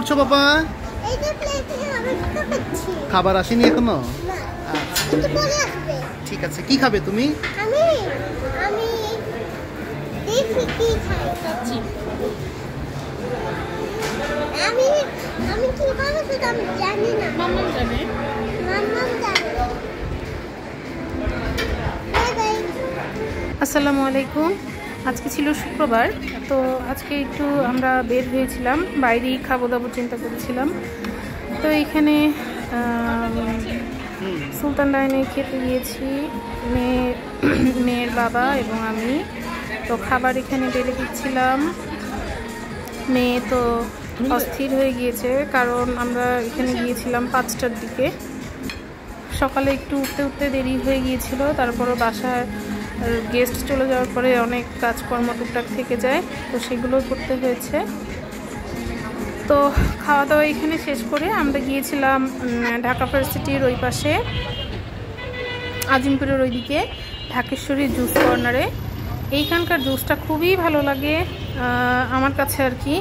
করছো বাবা? খাবার আসেনি এখনো? ঠিক আছে, কি খাবে তুমি? আসসালামু আলাইকুম। আজকে ছিল শুক্রবার, তো আজকে একটু আমরা বের হয়েছিলাম, বাইরেই খাবো দাবো চিন্তা করেছিলাম। তো এখানে সুলতান ডাইনে খেতে গিয়েছি, মেয়ের বাবা এবং আমি। তো খাবার এখানে বেড়ে দিচ্ছিলাম। মেয়ে তো অস্থির হয়ে গিয়েছে, কারণ আমরা এখানে গিয়েছিলাম 5টার দিকে। সকালে একটু উঠতে দেরি হয়ে গিয়েছিল, তারপরও বাসায় গেস্ট চলে যাওয়ার পরে অনেক কাজকর্ম টুকটাক থেকে যায়, তো সেগুলো করতে হয়েছে। তো খাওয়া দাওয়া এখানে শেষ করে আমরা গিয়েছিলাম ঢাকা ভার্সিটির ওই পাশে, আজিমপুরের ওইদিকে ঢাকেশ্বরী জুস কর্নারে। এইখানকার জুসটা খুবই ভালো লাগে আমার কাছে আর কি।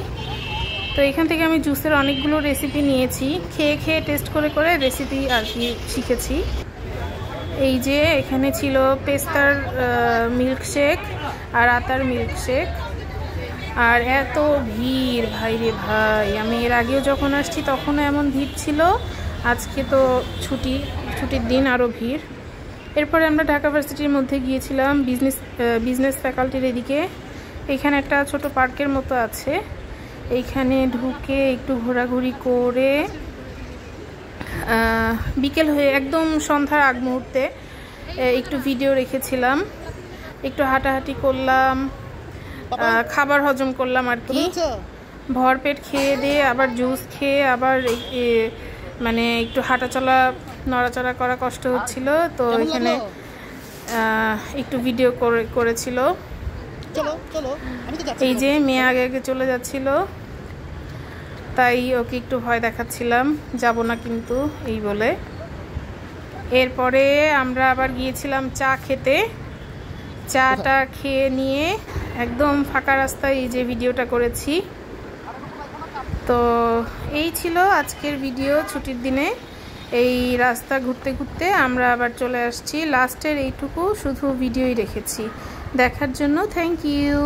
তো এখান থেকে আমি জুসের অনেকগুলো রেসিপি নিয়েছি, খেয়ে টেস্ট করে রেসিপি আর কি শিখেছি। এই যে এখানে ছিল পেস্তার মিল্কশেক আর আতার মিল্কশেক, আর এত ভিড় ভাই রে ভাই। আমি এর আগেও যখন আসছি তখনও এমন ভিড় ছিল, আজকে তো ছুটির দিন আরও ভিড়। এরপরে আমরা ঢাকা ভার্সিটির মধ্যে গিয়েছিলাম বিজনেস ফ্যাকাল্টির এদিকে। এখানে একটা ছোট পার্কের মতো আছে, এইখানে ঢুকে একটু ঘোরাঘুরি করে বিকেল হয়ে একদম সন্ধ্যার আগ মুহূর্তে একটু ভিডিও রেখেছিলাম, একটু হাঁটাহাঁটি করলাম, খাবার হজম করলাম আর কি। ভরপেট খেয়ে দিয়ে আবার জুস খেয়ে আবার মানে একটু হাঁটাচলা নড়াচড়া করা কষ্ট হচ্ছিল, তো এখানে একটু ভিডিও করেছিল। এই যে মেয়ে আগে চলে যাচ্ছিল, তাই ওকে একটু ভয় দেখাচ্ছিলাম, যাব না কিন্তু এই বলে। এরপরে আমরা আবার গিয়েছিলাম চা খেতে। চাটা খেয়ে নিয়ে একদম ফাঁকা রাস্তায় এই যে ভিডিওটা করেছি। তো এই ছিল আজকের ভিডিও। ছুটির দিনে এই রাস্তা ঘুরতে আমরা আবার চলে আসছি। লাস্টের এইটুকু শুধু ভিডিওই রেখেছি। দেখার জন্য থ্যাংক ইউ।